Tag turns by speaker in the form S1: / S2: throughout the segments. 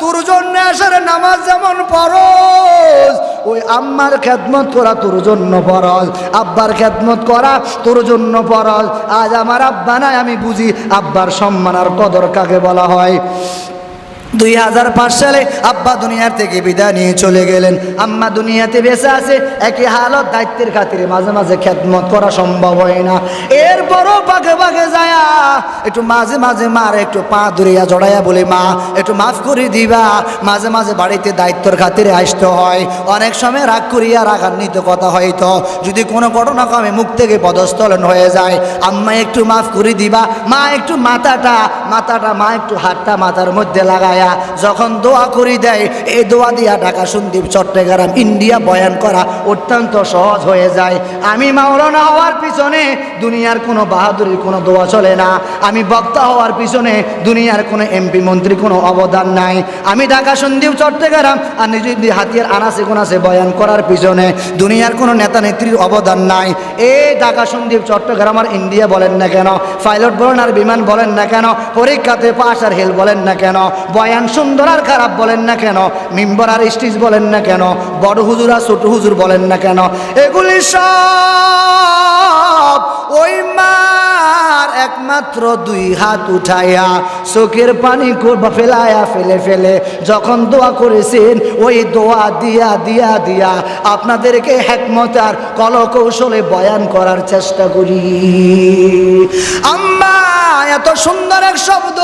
S1: তোর জন্য আসার নামাজ যেমন ফরজ, ওই আম্মার খেদমত করা তোর জন্য ফরজ, আব্বার খেদমত করা তোর জন্য ফরজ। আজ আমার আব্বা নাই, আমি বুঝি আব্বার সম্মান আর কদর কাকে বলা হয়। 2005 সালে আব্বা দুনিয়ার থেকে বিদায় নিয়ে চলে গেলেন। আম্মা দুনিয়াতে বেঁচে আছে, একই হালত, দায়িত্বের খাতিরে মাঝে মাঝে খেদমত করা সম্ভব হয় না। এরপরও পাকে পাকে যায় একটু মাঝে মাঝে মার একটু পা ধরিয়া জড়াইয়া বলে, মা একটু মাফ করে দিবা। মাঝে মাঝে বাড়িতে দায়িত্বের খাতিরে আসতে হয়, অনেক সময় রাগ করিয়া রাগান্বিত কথা হয়তো, যদি কোনো ঘটনাক্রমে মুখ থেকে পদস্থলন হয়ে যায়, আম্মা একটু মাফ করে দিবা। মা একটু মাথাটা মা একটু হাতটা মাথার মধ্যে লাগায় যখন দোয়া করি দেয়, এই দোয়া দিয়া ঢাকা, সন্দ্বীপ, চট্টগ্রাম, ইন্ডিয়া বয়ান করা অত্যন্ত সহজ হয়ে যায়। আমি মাওলানা হওয়ার পিছনে দুনিয়ার কোনো বাহাদুরির কোনো দোয়া চলে না। আমি বক্তা হওয়ার পিছনে দুনিয়ার কোনো এমপি মন্ত্রী কোনো অবদান নাই। আমি ঢাকা, সন্দ্বীপ, চট্টগ্রাম আর নিজের হাতিয়ার আনাসে কোনাসে বয়ান করার পিছনে দুনিয়ার কোনো নেতা নেত্রীর অবদান নাই। এই ঢাকা, সন্দ্বীপ, চট্টগ্রাম আর ইন্ডিয়া বলেন না কেন, পাইলট বলেন আর বিমান বলেন না কেন, পরীক্ষাতে পাস আর হেল বলেন না কেন, বয়ান সুন্দর আর খারাপ বলেন না কেন, মিম্বর আর স্টেজ বলেন না কেন, বড় হুজুর আর ছোট হুজুর বলেন না কেন, এগুলি সব ওই মার একমাত্র 2 হাত উঠাইয়া চোখের পানি ফেলায়া ফেলে ফেলে যখন দোয়া করেছেন, ওই দোয়া দিয়া দিয়া দিয়া আপনাদেরকে হিকমত আর কলকৌশলে বয়ান করার চেষ্টা করি। আম্মা এত সুন্দর এক শব্দ,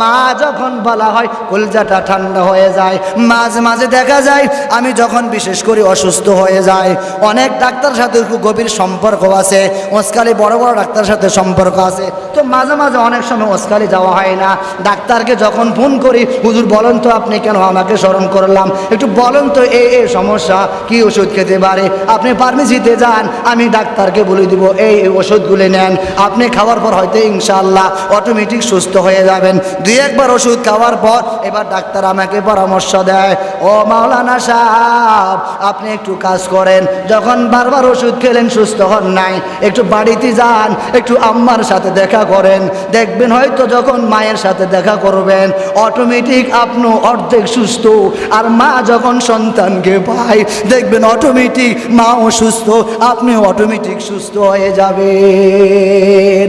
S1: মা যখন বলা হয় কলজাটা ঠান্ডা হয়ে যায়। মাঝে মাঝে দেখা যায় আমি যখন বিশেষ করে অসুস্থ হয়ে যায়, অনেক ডাক্তার সাথে খুব গভীর সম্পর্ক আছে, ওসকালি বড় বড় ডাক্তার সাথে সম্পর্ক আছে, তো মাঝে মাঝে অনেক সময় ওসকালি যাওয়া হয় না। ডাক্তারকে যখন ফোন করি, হুজুর বলেন তো আপনি কেন আমাকে স্মরণ করলাম, একটু বলেন তো এই সমস্যা কি ওষুধ খেতে পারে, আপনি ফার্মেসিতে যান, আমি ডাক্তারকে বলে দিব এই ওষুধগুলি নেন, আপনি খাওয়ার পর হয়তো ইনশাআল্লাহ অটোমেটিক সুস্থ হয়ে যাবেন। 2-1 বার ওষুধ খাওয়ার পর এবার ডাক্তার আমাকে পরামর্শ দেয়, ও মাওলানা সাহেব আপনি একটু কাজ করেন, যখন বারবার ওষুধ খেলেন সুস্থ হন নাই, একটু বাড়িতে যান, একটু আম্মার সাথে দেখা করেন, দেখবেন হয়তো যখন মায়ের সাথে দেখা করবেন অটোমেটিক আপনি অর্ধেক সুস্থ, আর মা যখন সন্তানকে পায় দেখবেন অটোমেটিক মাও সুস্থ, আপনি অটোমেটিক সুস্থ হয়ে যাবেন।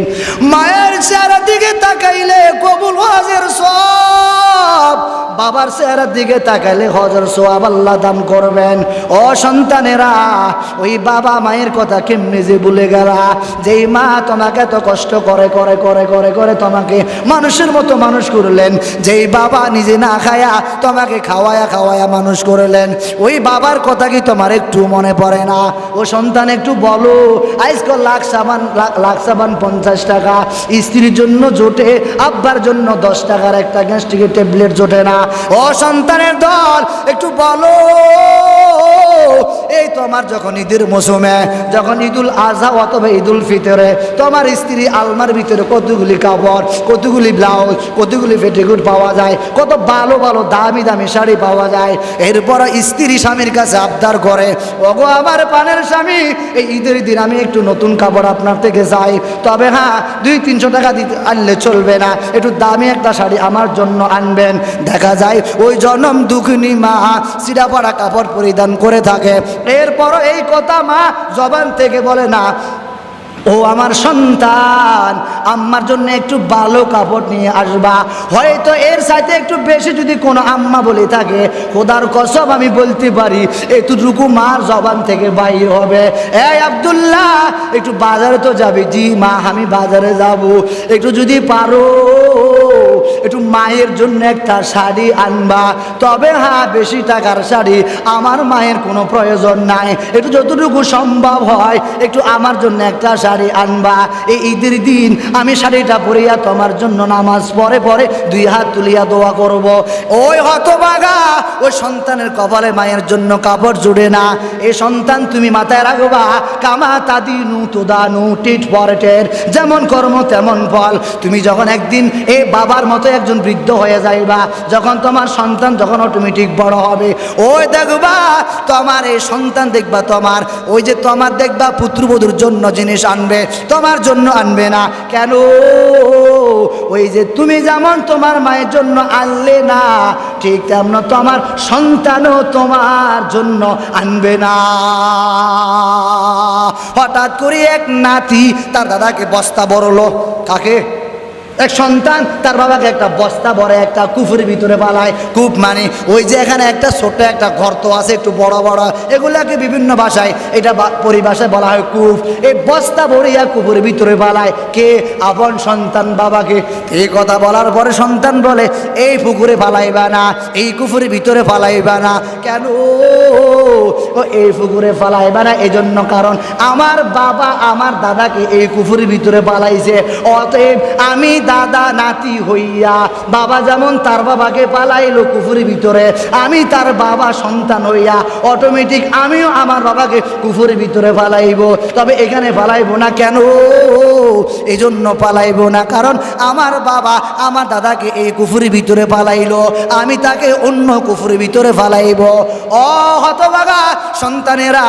S1: মায়ের চেহারার দিকে তাকাইলে কবুল হজের সওয়াব, বাবার চেহারার দিকে তাকাইলে হজের সওয়াব আল্লাহ দান করবেন। ও সন্তানেরা, ওই বাবা মায়ের কথা কেমনে যে ভুলে গেলা, যেই মা তোমাকে এত কষ্ট করে করে করে করে করে তোমাকে মানুষের মতো মানুষ করলেন, যেই বাবা নিজে না খায়া তোমাকে খাওয়ায়া খাওয়ায়া মানুষ করলেন, ওই বাবার কথা কি তোমার একটু মনে পড়ে না? ও সন্তান একটু বলো, আজকাল লাখ সাবান 50 টাকা, স্ত্রীর জন্য জোটে, আব্বার জন্য 10 টাকার একটা গ্যাস্ট্রিকের ট্যাবলেট জোটে না। ও সন্তানের দল একটু বলো, এই তোমার যখন ঈদের মৌসুমে, যখন ঈদুল আজহা অথবা ঈদুল ফিতরে, তোমার স্ত্রী আলমার ভিতরে কতগুলি কাপড়, কতগুলি ব্লাউজ, কতগুলি পেটিকোট পাওয়া যায়, কত ভালো ভালো দামি দামি শাড়ি পাওয়া যায়। এরপর স্ত্রী স্বামীর কাছে আবদার করে, ওগো আমার পানের স্বামী, এই ঈদের দিন আমি একটু নতুন কাপড় আপনার থেকে চাই, তবে হ্যাঁ 200-300 টাকা দিতে আনলে চলবে না, একটু দামি একটা শাড়ি আমার জন্য আনবেন। দেখা যায় ওই জনম দুঃখিনী মা সিরা পরা কাপড় পরিধান করে থাকে, এরপরও এই কথা মা জবান থেকে বলে না, ও আমার সন্তান আম্মার জন্য একটু ভালো কাপড় নিয়ে আসবা। হয়তো এর সাথে একটু বেশি যদি কোনো আম্মা বলে থাকে, খোদার কসম আমি বলতে পারি এতটুকু মার জবান থেকে বাইর হবে, এই আব্দুল্লাহ একটু বাজারে তো যাবি? জি মা আমি বাজারে যাব, একটু যদি পারো একটু মায়ের জন্য একটা শাড়ি আনবা, তবে হ্যাঁ বেশি টাকার শাড়ি আমার মায়ের কোনো প্রয়োজন নাই, একটু যতটুকু সম্ভব হয় একটু আমার জন্য একটা শাড়ি আনবা। এই ঈদের দিন আমি শাড়িটা পরিয়া তোমার জন্য নামাজ পড়ে পরে 2 হাত তুলিয়া দোয়া করব। ওই হতভাগা ওই সন্তানের কপালে মায়ের জন্য কাপড় জুড়ে না। এই সন্তান তুমি মাথায় রাখবা, কামা তাদিনু তুদানু, টিট ফর টেট, যেমন কর্ম তেমন ফল। তুমি যখন একদিন এই বাবার মতো একজন বৃদ্ধ হয়ে যাইবা, যখন তোমার সন্তান যখন অটোমেটিক বড় হবে, ওই দেখবা তোমার এই সন্তান দেখবা তোমার ওই যে তোমার দেখবা পুত্রবধূর জন্য জিনিস আনবে, তোমার জন্য আনবে না। কেন? ওই যে তুমি যেমন তোমার মায়ের জন্য আনলে না, ঠিক তেমন তোমার সন্তানও তোমার জন্য আনবে না। হঠাৎ করে এক নাতি তার দাদাকে বস্তা বড়লো। কাকে? এক সন্তান তার বাবাকে একটা বস্তা ভরে একটা কুফুরের ভিতরে পালায়। কূপ মানে ওই যে এখানে একটা ছোট্ট একটা গর্ত আছে একটু বড় বড়, এগুলাকে বিভিন্ন ভাষায় এটা পরিভাষায় বলা হয় কূপ। এই বস্তা ভরিয়া কুফুরের ভিতরে পালায় কে? আপন সন্তান বাবাকে। এই কথা বলার পরে সন্তান বলে এই পুকুরে ফালাইবা না, এই কুফুরের ভিতরে ফালাইবা না। কেন এই পুকুরে ফালাইবা না? এই জন্য কারণ আমার বাবা আমার দাদাকে এই কুফুরের ভিতরে পালাইছে, অতএব আমি দাদা নাতি হইয়া বাবা যেমন তার বাবাকে পালাইলো কুফুরের ভিতরে, আমি তার বাবা সন্তান হইয়া অটোমেটিক আমিও আমার বাবাকে কুফুরের ভিতরে পালাইব। তবে এখানে পালাইবো না। কেন? এই জন্য পালাইবো না কারণ আমার বাবা আমার দাদাকে এই কুফুরের ভিতরে পালাইলো, আমি তাকে অন্য কুফুরের ভিতরে পালাইব। ও হতভাগা সন্তানেরা,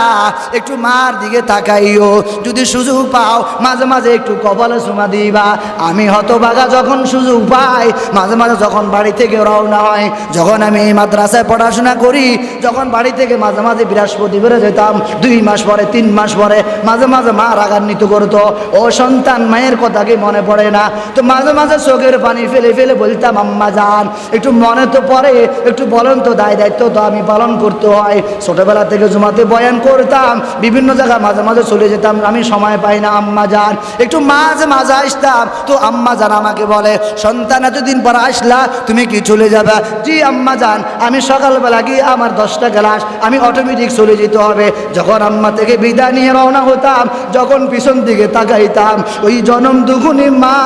S1: একটু মার দিকে তাকাইও, যদি সুযোগ পাও মাঝে মাঝে একটু কপালে চুমা দিবা। আমি হতভাগা যখন সুযোগ পাই মাঝে মাঝে যখন বাড়ি থেকে রওনা হয়, যখন আমি এই মাদ্রাসায় পড়াশোনা করি, যখন বাড়ি থেকে মাঝে মাঝে বৃহস্পতিবারে যেতাম, 2 মাস পরে 3 মাস পরে মাঝে মাঝে মা রাগান্বিত করতো, ও সন্তান মায়ের কথা কি মনে পড়ে না? তো মাঝে মাঝে চোখের পানি ফেলে ফেলে বলতাম আম্মা জান একটু মনে তো পড়ে, একটু বলেন তো, দায়িত্ব তো আমি পালন করতে হয়। ছোটবেলা থেকে জুমাতে বয়ান করতাম, বিভিন্ন জায়গায় মাঝে মাঝে চলে যেতাম, আমি সময় পাই না আম্মা জান, একটু মাঝে মাঝে আসতাম। তো আম্মা জান আমাকে বলে সন্তান এতদিন পর আসলা, তুমি কি চলে যাবে? জি আম্মা জান, আমি সকালবেলা গিয়ে আমার 10টা ক্লাস আমি অটোমেটিক চলে যেতে হবে। যখন আম্মা থেকে বিদায় নিয়ে রওনা হতাম, যখন পিছন দিকে তাকাইতাম, ওই জনম দুগুনি মা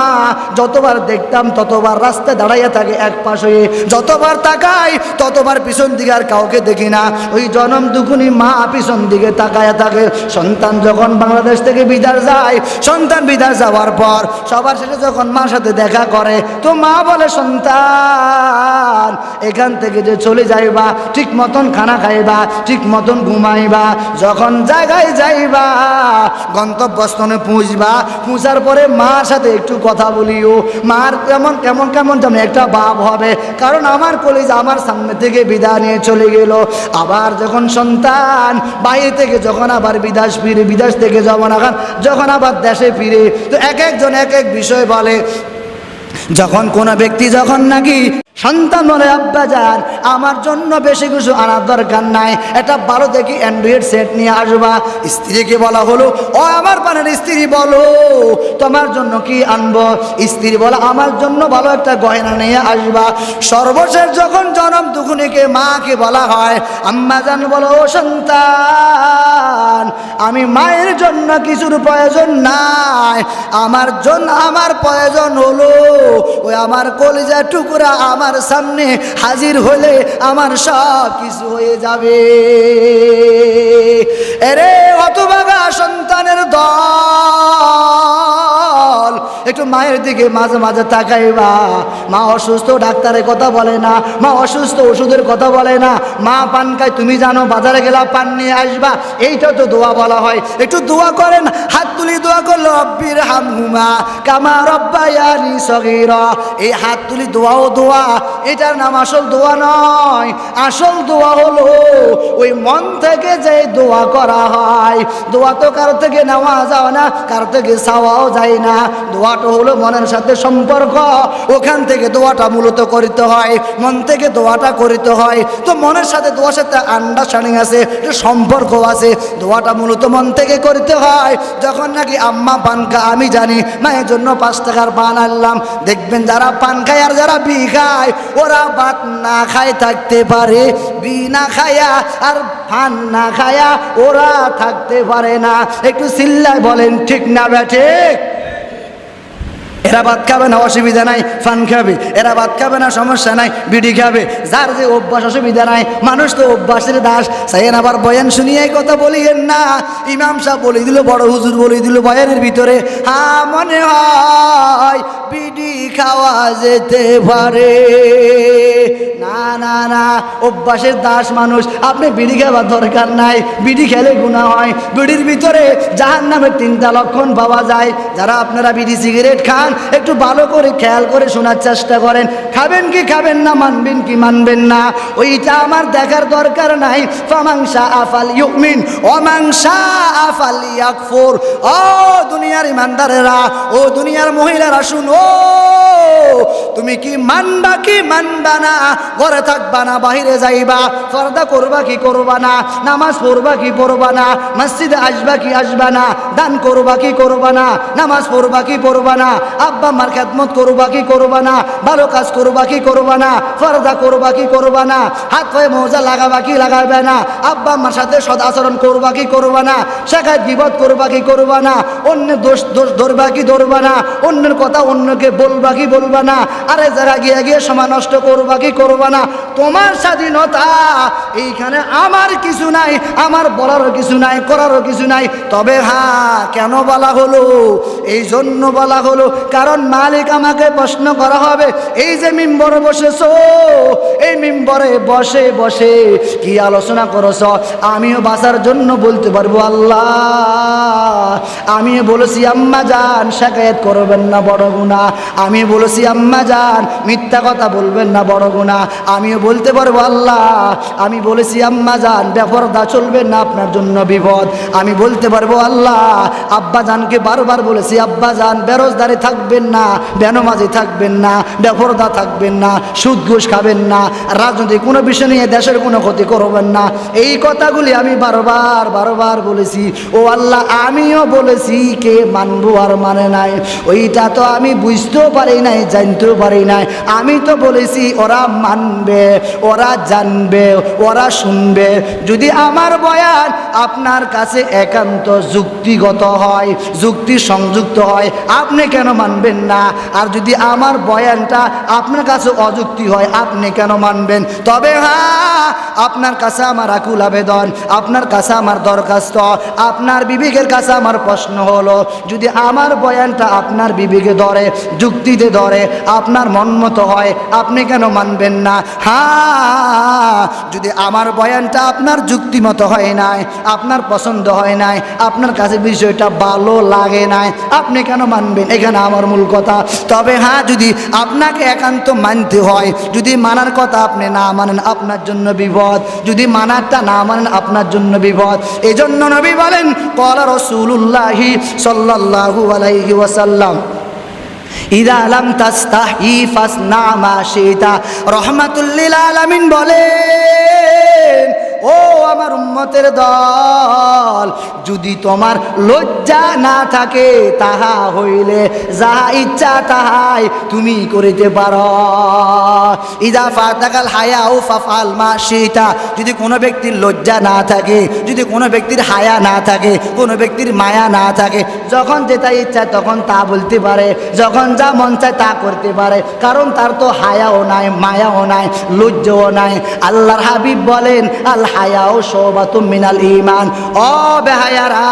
S1: যতবার দেখতাম ততবার রাস্তায় দাঁড়াইয়া থাকে এক পাশ হয়ে, যতবার তাকাই ততবার পিছন দিকে আর কাউকে দেখি না, ওই জনম দুগুনি মা পিছন দিকে তাকাইয়া থাকে। সন্তান যখন বাংলাদেশ থেকে বিদায় যায়, সন্তান বিদায় যাওয়ার পর সবার শেষে যখন মার সাথে দেখা করে, তো মা বলে সন্তান এখান থেকে যে চলে যাইবা ঠিক মতন খানা খাইবা, ঠিক মতন ঘুমাইবা, যখন জায়গায় যাইবা গন্তব্যস্থানে পৌঁছবা, পৌঁছার পরে মার সাথে একটু কথা বলিও। মার কেমন কেমন কেমন যেন একটা ভাব হবে, কারণ আমার কলিজা আমার সামনে থেকে বিদায় নিয়ে চলে গেল। আবার যখন সন্তান বাইরে থেকে যখন আবার বিদেশ ফিরে, বিদেশ থেকে যখন আবার দেশে ফিরে, তো এক একজন এক এক বিষয় বলে। যখন কোনো ব্যক্তি যখন নাকি সন্তান বলে আব্বা যান আমার জন্য বেশি কিছু আনার দরকার নাই, এটা ভালো দেখি অ্যান্ড্রয়েড সেট নিয়ে আসবা। স্ত্রীকে বলা হলো ও আমার পানের স্ত্রী বলো তোমার জন্য কি আনবো? স্ত্রী বলে আমার জন্য ভালো একটা গয়না নিয়ে আসবা। সর্বশেষ যখন জনম দুগুনিকে মাকে বলা হয় আম্মা জান বলো ও সন্তান আমি মায়ের জন্য কিছুর প্রয়োজন নাই, আমার প্রয়োজন হলো ওই আমার কলিজা টুকরা আমার সামনে হাজির হলে আমার সব কিছু হয়ে যাবে। এরে হতভাগা সন্তানের দল, একটু মায়ের দিকে মাঝে মাঝে তাকাইবা। মা অসুস্থ ডাক্তারের কথা বলে না, মা অসুস্থ ওষুধের কথা বলে না, মা পান খায় তুমি জানো বাজারে গেলা পান নিয়ে আসবা, এইটা তো দোয়া বলা হয়। একটু দোয়া করেন, হাত তুলি দোয়া করলো রব্বির হামহুমা কামা রব্বায়ানি সগীরা। এই হাত তুলি দোয়াও দোয়া, এটার নাম আসল দোয়া নয়। আসল দোয়া হলো ওই মন থেকে যে দোয়া করা হয়। দোয়া তো কারো থেকে নেওয়া যায় না, কারো থেকে চাওয়াও যায় না। দোয়াটা হলো মনের সাথে সম্পর্ক, ওখান থেকে দোয়াটা মূলত করিতে হয়, মন থেকে দোয়াটা করিতে হয়। তো মনের সাথে দোয়ার সাথে আন্ডারস্ট্যান্ডিং আছে, সম্পর্ক আছে, দোয়াটা মূলত মন থেকে করিতে হয়। যখন নাকি আম্মা পান খায়, আমি জানি মায়ের জন্য 5 টাকার পান আনলাম, দেখবেন যারা পান খায় আর যারা বি খায় ওরা ভাত না খায় থাকতে পারে, বি না খায়া আর পান না খায়া ওরা থাকতে পারে না। একটু চিল্লায় বলেন ঠিক না বেঠিক? এরা ভাত খাবে না, অসুবিধা নাই, পান খাবে। এরা ভাত খাবে না, সমস্যা নাই, বিড়ি খাবে। যার যে অভ্যাস, অসুবিধা নাই। মানুষ তো অভ্যাসের দাস। সাইয়েন আবার বয়ান শুনিয়ে এই কথা বলিয়েন না। ইমাম সাহেব বলে দিল, বড় হুজুর বলে দিল বয়ানের ভিতরে, হ্যাঁ মনে হয় বিড়ি খাওয়া যেতে পারে। না না না, অভ্যাসের দাস মানুষ। আপনি বিড়ি খাওয়ার দরকার নাই, বিড়ি খেলে গুনাহ হয়। বিড়ির ভিতরে জাহান্নামের 3টা লক্ষণ পাওয়া যায়। যারা আপনারা বিড়ি সিগারেট খান, একটু ভালো করে খেয়াল করে শোনার চেষ্টা করেন। খাবেন কি খাবেন না, মানবেন কি মানবেন না, ওইটা আমার দেখার দরকার নাই। ফামান শাআ ফালইউমিন ওয়া মান শাআ ফালইয়াকফুর। ও দুনিয়ার ইমানদারেরা, ও দুনিয়ার মহিলারা, শুনো, তুমি কি মানবা কি মানবা না? ঘরে থাকবা না বাহিরে যাইবা? পর্দা করবা কি করবা না? নামাজ পড়বা কি পড়বা না? মসজিদে আসবা কি আসবা না? দান করবা কি করবা না? নামাজ পড়বা কি পড়বা না? আব্বা মার খেদমত করবা কি করবা না? ভালো কাজ করবা কি করবা না? পর্দা করবা কি করবা না? হাত পায়ে মোজা লাগাবা কি লাগাবে না? আব্বা মার সাথে সদ আচরণ করবা কি করবা না? শেখায় গীবত করবা কি করবা না? অন্যের দোষ ধরবা কি ধরবা না? অন্যের কথা অন্যকে বলবা কি বলবা না? আরে যারা গিয়ে গিয়ে সময় নষ্ট করবা কি করবা না? তোমার স্বাধীনতা, এইখানে আমার কিছু নাই, আমার বলারও কিছু নাই, করারও কিছু নাই। তবে হ্যাঁ, কেন বলা হলো? এই জন্য বলা হলো, কারণ মালিক আমাকে প্রশ্ন করা হবে, এই যে মিম্বরে বসেছো, এই মিম্বরে বসে বসে কি আলোচনা করছ? আমিও বাঁচার জন্য বলতে পারবো, আল্লাহ আমিও বলেছি আম্মা জান শিকায়েত করবেন না, বড় গুনাহ। আমি বলেছি আম্মা জান মিথ্যা কথা বলবেন না, বড় গুনাহ। আমিও বলতে পারবো, আল্লাহ আমি বলেছি আম্মা জান বেপরদা চলবেন না, আপনার জন্য বিপদ। আমি বলতে পারবো, আল্লাহ আব্বা জানকে বারবার বলেছি আব্বা জান বেরোজগারি থাকবেন না, বেনামাজি থাকবেন না, বেপরদা থাকবেন না, সুদ ঘুষ খাবেন না, রাজনৈতিক কোনো বিষয় নিয়ে দেশের কোনো ক্ষতি করবেন না। এই কথাগুলি আমি বারবার বারবার বলেছি। ও আল্লাহ, আমিও বলেছি, কে মানবো আর মানে নাই, ওইটা তো আমি বুঝতেও পারি নাই, জানতেও পারি নাই। আমি তো বলেছি ওরা মানবে, ওরা জানবে, ওরা শুনবে। যদি আমার বয়ান আপনার কাছে একান্ত যুক্তিগত হয়, যুক্তি সংযুক্ত হয়, আপনি কেন মানবেন না? আর যদি আমার বয়ানটা আপনার কাছে অযুক্তি হয়, আপনি কেন মানবেন? তবে হ্যাঁ, আপনার কাছে আমার আকুল আবেদন, আপনার কাছে আমার দরখাস্ত, আপনার বিবেকের কাছে আমার প্রশ্ন হলো, যদি আমার বয়ানটা আপনার বিবেকে ধরে, যুক্তিতে ধরে, আপনার মন মতো হয়, আপনি কেন মানবেন না? হ্যাঁ, যদি আমার বয়ানটা আপনার যুক্তি মতো হয় নাই, আপনার পছন্দ হয় নাই, আপনার কাছে বিষয়টা ভালো লাগে নাই, আপনি কেন মানবেন? এখানে আমার মূল কথা। তবে হ্যাঁ, যদি আপনাকে একান্ত মানতে হয়, যদি মানার কথা আপনি না মানেন, আপনার জন্য বিপদ। যদি মানারটা না মানেন, আপনার জন্য বিপদ। এই জন্য নবী বলেন, ক্বালা রাসূলুল্লাহি সাল্লাল্লাহু আলাইহি ওয়াসাল্লাম, ইযা লাম তাস্তাহি ফাসনা মা শিতা। রাহমাতুল লিল আলামিন বলেন, ও আমার উম্মতের দল, যদি তোমার লজ্জা না থাকে, তাহা হইলে যাহা ইচ্ছা তাহাই তুমি করিতে পারো। ইযা ফাতাকাল হায়াউ ফাফআল মা শিতা। যদি কোনো ব্যক্তির লজ্জা না থাকে, যদি কোনো ব্যক্তির হায়া না থাকে, কোনো ব্যক্তির মায়া না থাকে, যখন যেটা ইচ্ছা তখন তা বলতে পারে, যখন যা মন চায় তা করতে পারে, কারণ তার তো হায়াও নাই, মায়াও নাই, লজ্জাও নাই। আল্লাহর হাবিব বলেন, আল হায়াও শুবাতুম মিনাল ঈমান। ও বেহায়ারা,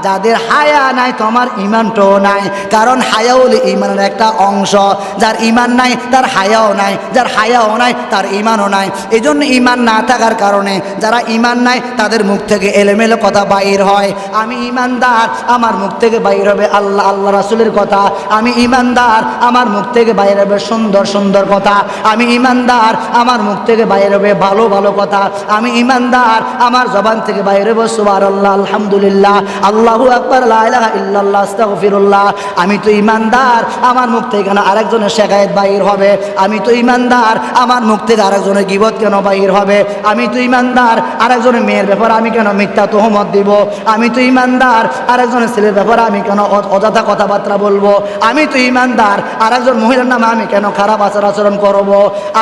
S1: যাদের হায়া নাই, তোমার ঈমানটাও নাই, কারণ হায়াউল ঈমানের একটা অংশ। যার ঈমান নাই তার হায়াও নাই, যার হায়াও নাই তার ঈমানও নাই। এই জন্য ঈমান না থাকার কারণে যারা ঈমান নাই তাদের মুখ থেকে এলোমেলো কথা বাইর হয়। আমি ঈমানদার, আমার মুখ থেকে বাইর হবে আল্লাহ আল্লাহ রাসূলের কথা। আমি ঈমানদার, আমার মুখ থেকে বাইর হবে সুন্দর সুন্দর কথা। আমি ঈমানদার, আমার মুখ থেকে বাইর হবে ভালো ভালো কথা। আমি ঈমানদার, আমার জবান থেকে বাইর হবে সুবহানাল্লাহ, আলহামদুলিল্লাহ, আল্লাহু আকবার, লা ইলাহা ইল্লাল্লাহ, আস্তাগফিরুল্লাহ। আমি তো ঈমানদার, আমার মুখ থেকে কেন আরেকজনের শিকায়েত বাইর হবে? আমি তো ঈমানদার, আমার মুখ থেকে আরেকজনের গীবত কেন বাইর হবে? আমি তো ঈমানদার, আরেকজনের মেয়ের ব্যাপারে আমি কেন মিথ্যা তোহমত দিব? আমি তো ঈমানদার, আরেকজনের ছেলের ব্যাপারে আমি কেন অযথা কথাবার্তা বলবো? আমি তো ঈমানদার, আরেকজন মহিলার নামে আমি কেন খারাপ আচরণ করব?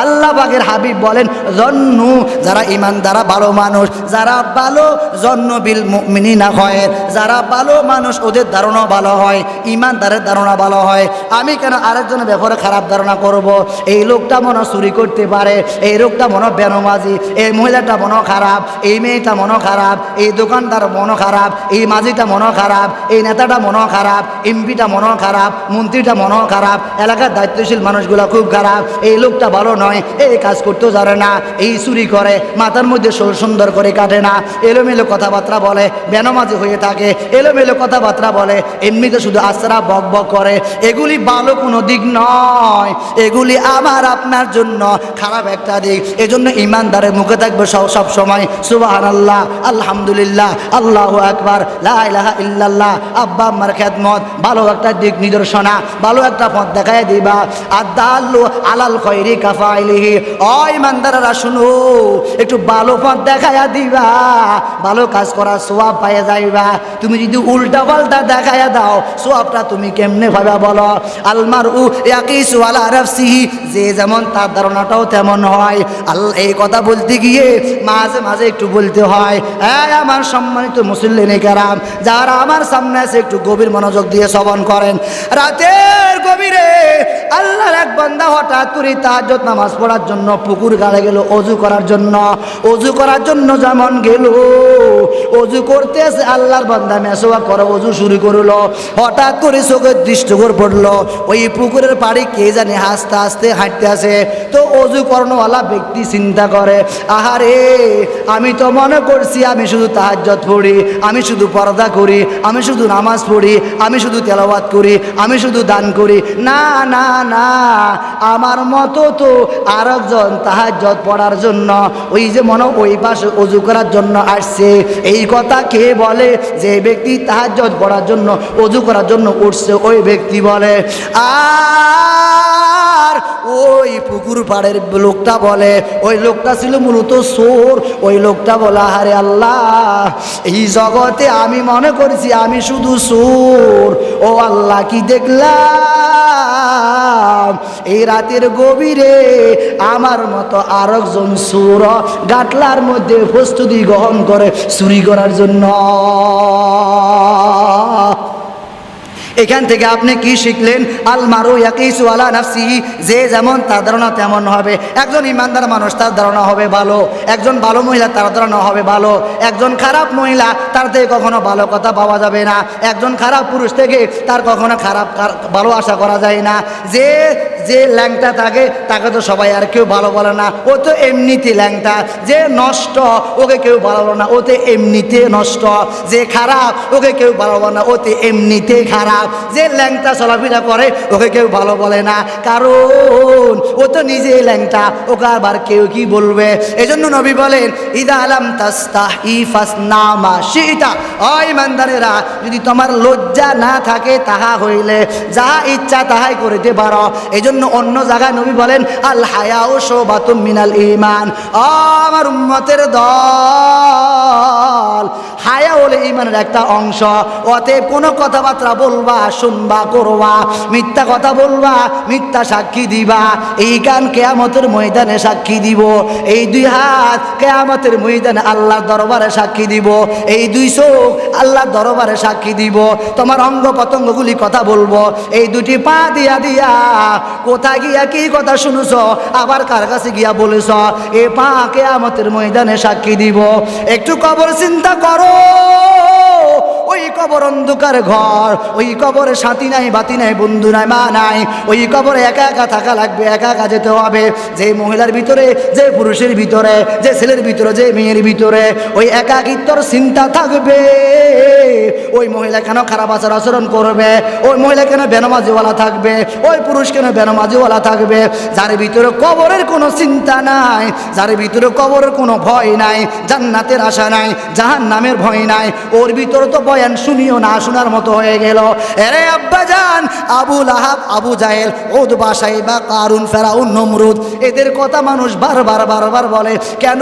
S1: আল্লাহ পাকের হাবিব বলেন, জন্নু, যারা ঈমানদার ভালো মানুষ, যারা ভালো, জন্নু বিল মুমিনিনা খায়র, যারা যারা ভালো মানুষ ওদের ধারণা ভালো হয়, ইমানদারের ধারণা ভালো হয়। আমি কেন আরেকজনের ব্যাপারে খারাপ ধারণা করব? এই লোকটা মনে চুরি করতে পারে, এই লোকটা মনে বেনমাজি, এই মহিলাটা মনে খারাপ, এই মেয়েটা মনে খারাপ, এই দোকানদার মনে খারাপ, এই মাঝিটা মনে খারাপ, এই নেতাটা মনে খারাপ, এমপিটা মনে খারাপ, মন্ত্রীটা মনে খারাপ, এলাকার দায়িত্বশীল মানুষগুলো খুব খারাপ, এই লোকটা ভালো নয়, এই কাজ করতেও জানে না, এই চুরি করে, মাথার মধ্যে সুন্দর করে কাটে না, এলোমেলো কথাবার্তা বলে, বেনমাজি হয়ে থাকে, এলোমেলো কথাবার্তা বলে, এমনিতে শুধু আশ্রা বক বক করে। এগুলি ভালো কোনো দিক নয়, এগুলি আমার আপনার জন্য খারাপ একটা দিক। এজন্য ইমানদারের মুখে থাকবে সব সময় সুবহানাল্লাহ, আলহামদুলিল্লাহ, আল্লাহু আকবার, লা ইলাহা ইল্লাল্লাহ। আব্বা আম্মার খেদমত ভালো একটা দিক নিদর্শনা, ভালো একটা পথ দেখায় দিবা। আদাল্লু আলাল খৈরি কাফাইলিহি। ও ইমানদাররা শুনো, একটু ভালো পথ দেখায়া দিবা, ভালো কাজ করার সওয়াব পাইয়া যাইবা। তুমি যদি উল্টা পাল্টা দেখায়া দাও, সওয়াবটা তুমি কেমনে ভাবে বলো? আলমারউ ইয়াকিসু আলা নাফসিহি, যে যেমন তার ধারণাটাও তেমন হয়। এই কথা বলতে গিয়ে মাঝে মাঝে একটু বলতে হয়, আমার সম্মানিত মুসল্লিনে কেরাম, যারা আমার সামনে আছে একটু গভীর মনোযোগ দিয়ে শ্রবণ করেন। রাতের গভীরে আল্লাহর এক বান্দা হঠাৎ করে তাহাজ্জুদ নামাজ পড়ার জন্য পুকুর গাড়ে গেল, অজু করার জন্য। অজু করার জন্য যেমন গেল, অজু করতে আসে আল্লাহর বান্দা মেসওয়াক করে অজু শুরু করলো। হঠাৎ করে চোখের দৃষ্টিগোর পড়লো, ওই পুকুরের পাড়ে কে জানে আস্তে আস্তে হাঁটতে আসে। তো অজু করানোওয়ালা ব্যক্তি চিন্তা করে, আহারে, আমি তো মনে করছি আমি শুধু তাহাজ্জুদ পড়ি, আমি শুধু পর্দা করি, আমি শুধু নামাজ পড়ি, আমি শুধু তেলাওয়াত করি, আমি শুধু দান করি। না না না, আমার মতো তো আরেকজন তাহাজ্জুদ পড়ার জন্য ওই যে মনে ওই পাশে অজু করার জন্য আসছে। এই কথা কে বলে? যে ব্যক্তি তাহাজ্জুদ পড়ার জন্য অজু করার জন্য উঠছে ওই ব্যক্তি বলে। আর ওই পুকুর পাড়ের লোকটা বলে, ওই লোকটা ছিল মূলত চোর। ওই লোকটা বলে, আরে আল্লাহ, এই জগতে আমি মনে করছি আমি শুধু চোর, ও আল্লাহ কি দেখলাম এই রাতের গভীরে আমার মতো আরেকজন চোর গাটলার মধ্যে প্রস্তুতি গ্রহণ করে চুরি করার জন্য। এখান থেকে আপনি কি শিখলেন? আল মারু ইয়াকিসু আলা নাফসিহি, যে যেমন তার ধারণা তেমন হবে। একজন ইমানদার মানুষ তার ধারণা হবে ভালো, একজন ভালো মহিলা তার ধারণা হবে ভালো, একজন খারাপ মহিলা তার থেকে কখনো ভালো কথা পাওয়া যাবে না, একজন খারাপ পুরুষ থেকে তার কখনো ভালো আশা করা যায় না। যে যে ল্যাংটা থাকে তাকে তো সবাই আর কেউ ভালো বলে না, ও তো এমনিতে ল্যাংটা। যে নষ্ট ওকে কেউ ভালো বলে না, ও তো এমনিতে নষ্ট। যে খারাপ ওকে কেউ ভালো বলে না, ও তো এমনিতে খারাপ। যে ল্যাংটা চলাফেরা করে ওকে কেউ ভালো বলে না, কারণ ও তো নিজে ল্যাংটা, ওকে আবার কেউ কি বলবে? এই জন্য নবী বলেন, ইদা আলাম তাস্তাহি ফাসনা মা শিতা। ও ইমানদারেরা, যদি তোমার লজ্জা না থাকে তাহা হইলে যাহা ইচ্ছা তাহাই করিতে পারো। এই জন্য অন্য জায়গায় নবী বলেন, আল হায়াউ শুবাতুম মিনাল ঈমান। ও আমার উম্মতের দল, হায়া হলে ঈমানের একটা অংশ। অতএব কোনো কথাবার্তা বলবা, শুনবা, করবা, মিথ্যা কথা বলবা, মিথ্যা সাক্ষী দিবা, এই কান কিয়ামতের ময়দানে সাক্ষী দিব, এই দুই হাত কিয়ামতের ময়দানে আল্লাহর দরবারে সাক্ষী দিব, এই দুই চোখ আল্লাহর দরবারে সাক্ষী দিব, তোমার অঙ্গ প্রত্যঙ্গগুলি কথা বলবো, এই দুটি পা দিয়া দিয়া কোথায় গিয়া কি কথা শুনছ, আবার কার কাছে গিয়া বলেছ, এ পা কিয়ামতের ময়দানে সাক্ষী দিব। একটু কবর চিন্তা করো, ওই কবর অন্ধকার ঘর, ওই কবরে সাথী নাই, বাতি নাই, বন্ধু নাই, মা নাই, ওই কবরে একা একা থাকা লাগবে, একা একা যেতে হবে। যে মহিলার ভিতরে, যে পুরুষের ভিতরে, যে ছেলের ভিতরে, যে মেয়ের ভিতরে ওই একাকিত্বর চিন্তা থাকবে, ওই মহিলা কেন খারাপ আচরণ করবে, ওই মহিলা কেন বেনমাজিওয়ালা থাকবে, ওই পুরুষ কেন বেনমাজিওয়ালা থাকবে। যার ভিতরে কবরের কোনো চিন্তা নাই, যার ভিতরে কবরের কোনো ভয় নাই, জান্নাতের আশা নাই, জাহান্নামের ভয় নাই, ওর ভিতরে তো বয়ান শুনিও না শোনার মতো হয়ে গেল। এরে আব্বাজান, আবু লাহাব, আবু জাহেল, উতবা, সাইবা, কারুন, ফেরাউন, নমরুদ, এদের কথা মানুষ বারবার বারবার বলে কেন?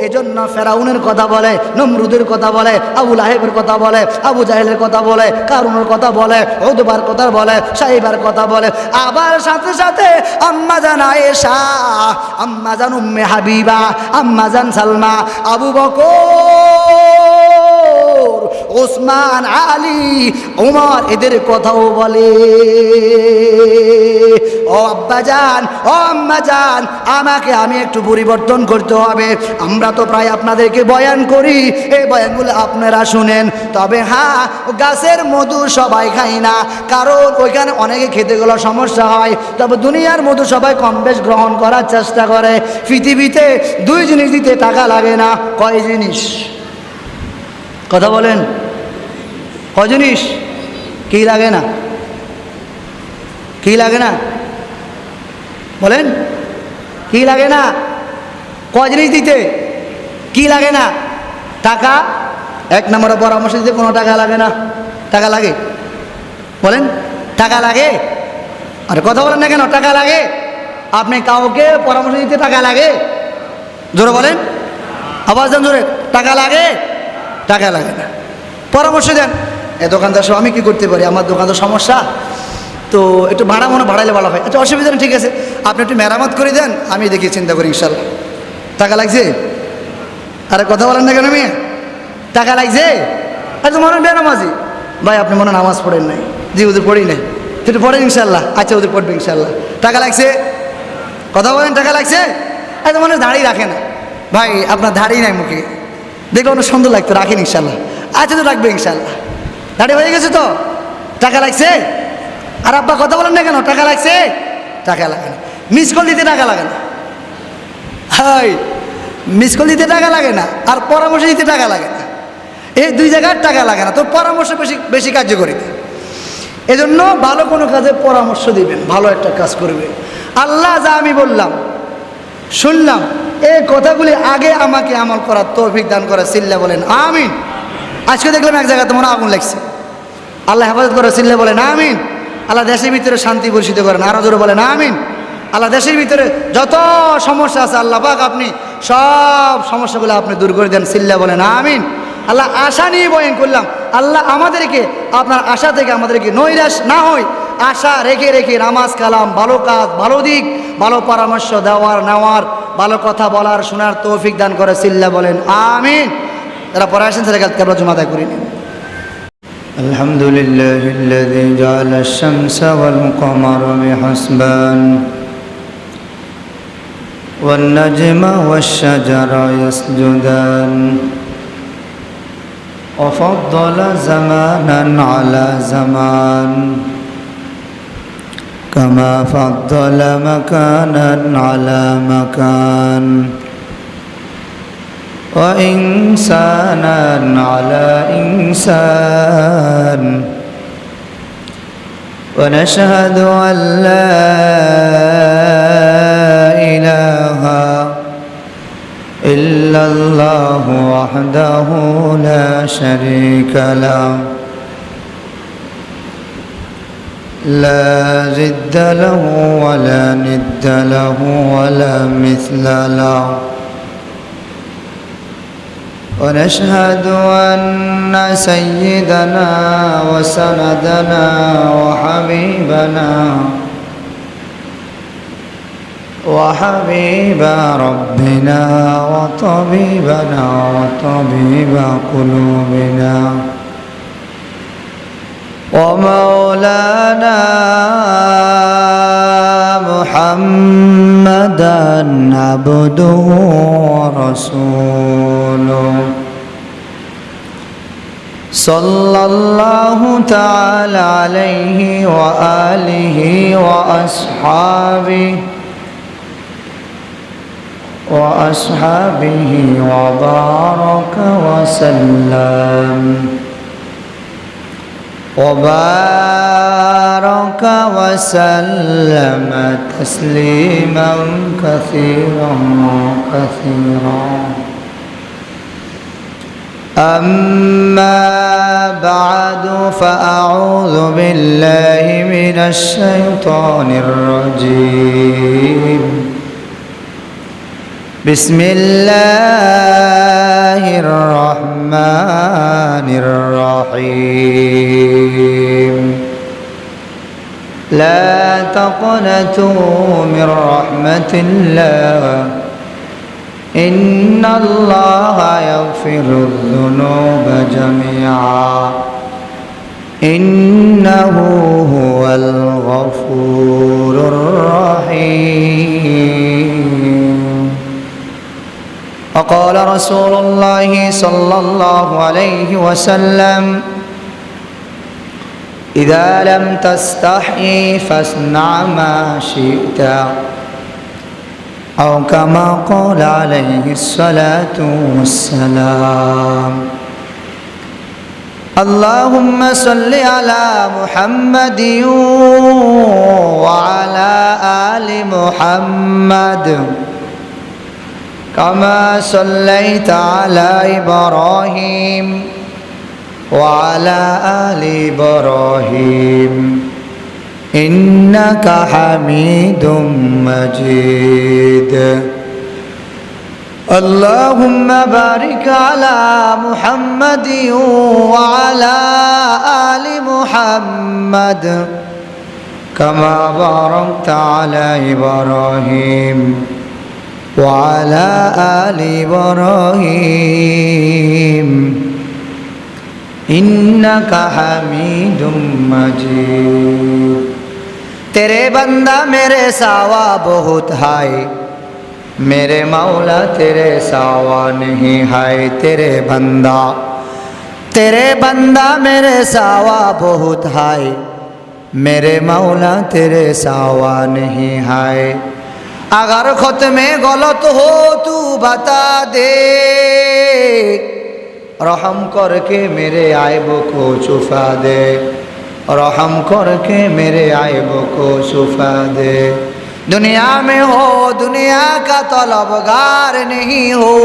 S1: এজন্য ফেরাউনের কথা বলে, নমরুদের কথা বলে, আবু লাহেবের কথা বলে, আবু জাহেলের কথা বলে, কারুনের কথা বলে, উতবার কথা বলে, সাইবার কথা বলে, আবার সাথে সাথে আম্মাজান আয়েশা, আম্মাজান উম্মে হাবিবা, আম্মাজান সালমা, আবু বকর, ওসমান, আলী, ওমর এদের কথাও বলে। ও আব্বাজান, ও আম্মাজান, আমাকে আমি একটু পরিবর্তন করতে হবে। আমরা তো প্রায় আপনাদেরকে বয়ান করি, এই বয়ানগুলো আপনারা শুনেন। তবে হ্যাঁ, গাছের মধু সবাই খায় না, কারণ ওইখানে অনেকে খেতে গেলে সমস্যা হয়। তবে দুনিয়ার মধু সবাই কম বেশ গ্রহণ করার চেষ্টা করে। পৃথিবীতে দুই জিনিস দিতে টাকা লাগে না। কয় জিনিস? কথা বলেন, কয় জিনিস? কি লাগে না? কি লাগে না বলেন? কি লাগে না? কয় জিনিস দিতে কি লাগে না? টাকা। এক নম্বরে পরামর্শ দিতে কোনো টাকা লাগে না। টাকা লাগে? বলেন, টাকা লাগে? আরে কথা বলেন না কেন? টাকা লাগে? আপনি কাউকে পরামর্শ দিতে টাকা লাগে? জোরে বলেন, আওয়াজ দেন জোরে। টাকা লাগে? টাকা লাগে না। পরামর্শ দেন, এ দোকানদার সব আমি কি করতে পারি, আমার দোকান তো সমস্যা, তো একটু ভাড়া মনে বাড়াইলে ভালো হয়। আচ্ছা অসুবিধা নেই, ঠিক আছে, আপনি একটু মেরামত করে দেন, আমি দেখি চিন্তা করি ইনশাল্লাহ। টাকা লাগছে? আরে কথা বলেন না কেন? আমি টাকা লাগছে? আচ্ছা মনে হয় বেনামাজি ভাই, আপনি মনে নামাজ পড়েন নাই? জি ওদের পড়ি নাই। একটু পড়েন ইনশাল্লাহ। আচ্ছা ওদের পড়বে ইনশাল্লাহ। টাকা লাগছে? কথা বলেন, টাকা লাগছে? আচ্ছা মনে হয় দাঁড়িয়ে রাখে না ভাই, আপনার দাঁড়িয়ে নাই মুখে, দেখলে অনেক সুন্দর লাগতো, রাখেন ইনশাল্লাহ। আচ্ছা তো রাখবে ইনশাল্লাহ। দাঁড়িয়ে হয়ে গেছে তো? টাকা লাগছে? আর আব্বা কথা বলেন না কেন? টাকা লাগছে? টাকা লাগে না। মিস কল দিতে টাকা লাগে না। হাই, মিস কল দিতে টাকা লাগে না, আর পরামর্শ দিতে টাকা লাগে না। এই দুই জায়গার টাকা লাগে না, তো পরামর্শ বেশি বেশি কার্যকরী। এজন্য ভালো কোনো কাজে পরামর্শ দিবেন, ভালো একটা কাজ করবে। আল্লাহ যা আমি বললাম শুনলাম, এই কথাগুলি আগে আমাকে আমল করার তৌফিক দান করে। সিল্লা বলেন আমিন। আজকে দেখলাম এক জায়গাতে মনে আগুন লাগছে, আল্লাহ হেফাজত করে। সিল্লা বলেন আমিন। আল্লাহ দেশের ভিতরে শান্তি বর্ষিত করেন। আরো জোরে বলেন আমিন। আল্লাহ দেশের ভিতরে যত সমস্যা আছে আল্লাহ পাক আপনি সব সমস্যাগুলো আপনি দূর করে দেন। সিল্লা বলেন আমিন। আল্লাহ আশা নিয়ে বয়ান করলাম, আল্লাহ আমাদেরকে আপনার আশা থেকে আমাদেরকে নৈরাশ না হয়, আশা রেখে রেখে নামাজ কালাম, ভালো কাজ, ভালো দিক, ভালো পরামর্শ দেওয়ার নেওয়ার, ভালো কথা বলার শোনার তৌফিক দান করে। সিল্লা বলেন আমিন। যারা পরে আসেন তারা কেবল জমা আদায় করে নিন।
S2: আলহামদুলিল্লাহিল্লাযী জাআলা আশ-শামসা ওয়াল কমারা বিহিসবান ওয়ান নাজমা ওয়াশ-শাজারা ইয়াসজুদান ওয়া ফাদ্দালা জামানান আলা জামান কামা ফাদ্দালা মাকানান আলা মাকান وإنسانا على إنسان ونشهد أن لا إله إلا الله وحده لا شريك له لا ضد له ولا ند له ولا مثل له ونشهد أن سيدنا وسندنا وحبيب ربنا وطبيبنا وطبيب قلوبنا ومولانا محمدا عبده ورسوله صلى الله تعالى عليه وآله وأصحابه وبارك وسلم تسليما كثيرا كثيرا أما بعد فأعوذ بالله من الشيطان الرجيم بسم الله الرحمن الرحيم لا تقنطوا من رحمة الله إن الله يغفر الذنوب جميعا إنه هو الغفور الرحيم. وقال رسول الله صلى الله عليه وسلم إذا لم تستحي فاصنع ما شئت أو كما قال عليه الصلاة والسلام. اللهم صل على محمد وعلى آل محمد كما صليت على إبراهيم وعلى آل إبراهيم إنك حميد مجيد. اللهم بارك على محمد وعلى آل محمد كما باركت على إبراهيم وعلى آل إبراهيم إنك حميد مجيد. तेरे बंदा मेरे सावा बहुत है, मेरे मौला तेरे सावा नहीं है. तेरे बंदा मेरे सावा बहुत है, मेरे मौला तेरे सावा नहीं है. अगर खुद में गलत हो तू बता दे, रहम करके मेरे आयबों को छुपा दे. रहम करके मेरे आयबों को छुपा दे. दुनिया में हो दुनिया का तलबगार नहीं हो,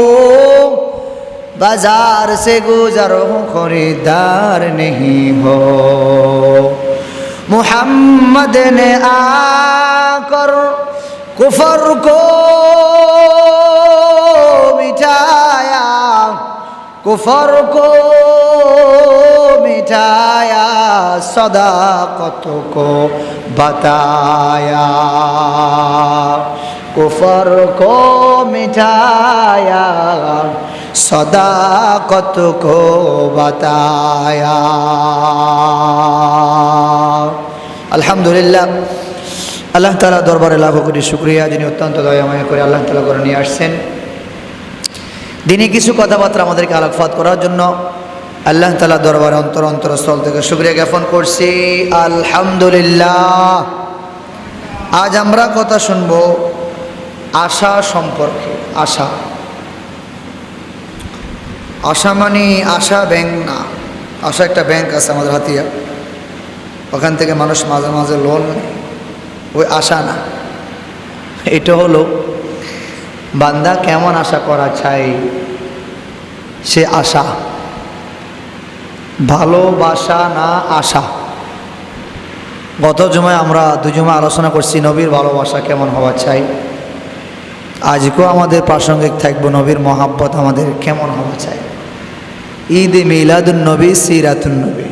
S2: बाजार से गुजर हो खरीदार नहीं हो. मुहम्मद ने आकर कुफर को मिटाया, कुफर को मिटाया, सदाकत को बताया. कुफर को मिटाया, सदाकत को बताया. আলহামদুলিল্লাহ, আল্লাহ তাআলা দরবারে লাখ কোটি শুকরিয়া, যিনি অত্যন্ত দয়াময় করে আল্লাহ তাআলা করে নিয়ে আসছেন দিনে কিছু কথাবার্তা আমাদেরকে আলোকপাত করার জন্য. আল্লাহ তাআলা দরবারে অন্তরস্থল থেকে শুকরিয়া জ্ঞাপন করছি। আলহামদুলিল্লাহ। আজ আমরা কথা শুনব আশা সম্পর্কে। আশা, আশা মানে আশা ব্যাংক না। আশা একটা ব্যাংক আছে আমাদের হাতিয়া, ওখান থেকে মানুষ মাঝে মাঝে লোন নেয়, ওই আশা না। এটা হলো বান্দা কেমন আশা করা চাই, সে আশা, ভালোবাসা না আশা। গত জুমায় আমরা দুজুমা আলোচনা করছি নবীর ভালোবাসা কেমন হওয়া চাই। আজকেও আমাদের প্রাসঙ্গিক থাকবো নবীর মহাব্বত আমাদের কেমন হওয়া চাই। ঈদ মিলাদুন নবী, সিরাতুন নবী।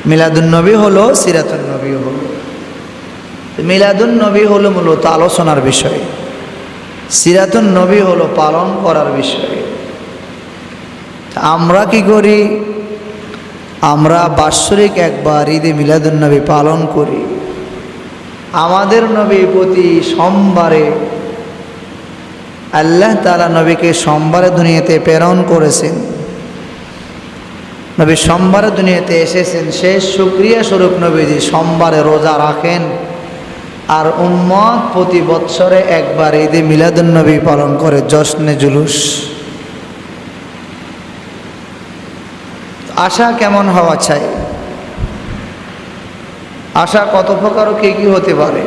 S2: মিলাদুন নবী হলো, সিরাতুন নবী হলো। মিলাদুন নবী হলো মূলত আলোচনার বিষয়, সিরাতুন নবী হলো পালন করার বিষয়। আমরা কি করি? আমরা বাৎসরিক একবার ঈদে মিলাদুন নবী পালন করি। আমাদের নবী প্রতি সোমবারে আল্লাহ তাআলা নবীকে সোমবারে দুনিয়াতে প্রেরণ করেছেন। নবী সোমবারে দুনিয়াতে এসেছেন, সে শুকরিয়া স্বরূপ নবীজি সোমবারে রোজা রাখেন। আর উম্মত প্রতি বৎসরে একবার ঈদে মিলাদুন নবী পালন করে, জশ্নে জুলুস। আশা কেমন হওয়া চাই? আশা কত প্রকার ও কি হতে পারে?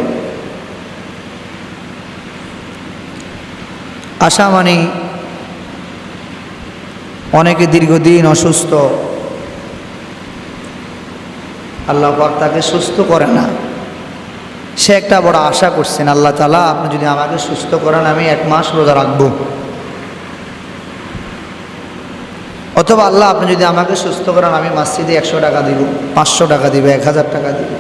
S2: আশা মানে অনেকে দীর্ঘদিন অসুস্থ, আল্লাহ পাক তাকে সুস্থ করে না। সে একটা বড় আশা করছেন, আল্লাহ তাআলা আপনি যদি আমাকে সুস্থ করেন আমি 1 মাস রোজা রাখবো। অথবা আল্লাহ আপনি যদি আমাকে সুস্থ করেন আমি মসজিদে 100 টাকা দিব, 500 টাকা দিব, 1000 টাকা দিব।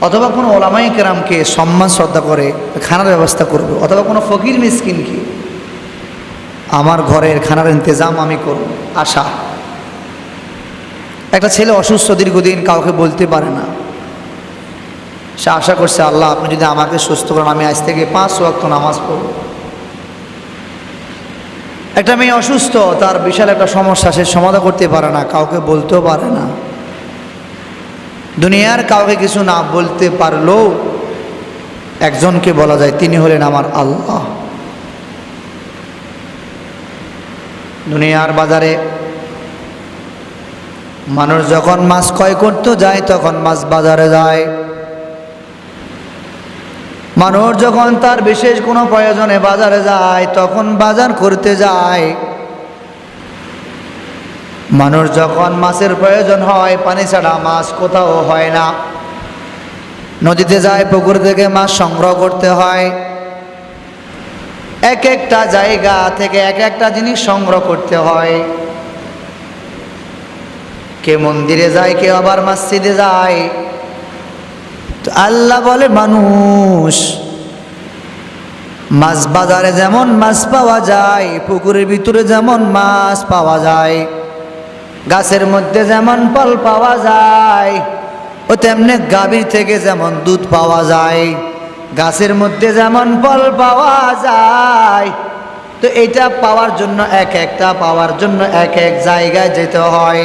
S2: অথবা কোনো ওলামাই কেরামকে সম্মান শ্রদ্ধা করে খানার ব্যবস্থা করব, অথবা কোনো ফকির মিসকিনকে আমার ঘরের খানার ইন্তজাম আমি করব, আশা। একটা ছেলে অসুস্থ দীর্ঘদিন, কাউকে বলতে পারে না, সে আশা করছে আল্লাহ আপনি যদি আমাকে সুস্থ করেন আমি আজ থেকে 5 ওয়াক্ত নামাজ পড়ব। একটা মেয়ে অসুস্থ, তার বিশাল একটা সমস্যা, সে সমাধান করতে পারে না, কাউকে বলতেও পারে না। দুনিয়ার কাউকে কিছু না বলতে পারলেও একজনকে বলা যায়, তিনি হলেন আমার আল্লাহ। দুনিয়ার বাজারে মানুষ যখন মাছ ক্রয় করতে যায় তখন মাছ বাজারে যায়। মানুষ যখন তার বিশেষ কোনো প্রয়োজনে বাজারে যায় তখন বাজার করতে যায়। মানুষ যখন মাছের প্রয়োজন হয়, পানি ছাড়া মাছ কোথাও হয় না, নদীতে যায়, পুকুর থেকে মাছ সংগ্রহ করতে হয়। এক একটা জায়গা থেকে এক একটা জিনিস সংগ্রহ করতে হয়। কে মন্দিরে যায়, কেউ আবার মসজিদে যায়। তো আল্লাহ বলে মানুষ, মাছ বাজারে যেমন মাছ পাওয়া যায়, পুকুরের ভিতরে যেমন মাছ পাওয়া যায়, গাছের মধ্যে যেমন ফল পাওয়া যায়, ও তেমনি গাভীর থেকে যেমন দুধ পাওয়া যায়, গাছের মধ্যে যেমন ফল পাওয়া যায়। তো এটা পাওয়ার জন্য পাওয়ার জন্য এক এক জায়গায় যেতে হয়।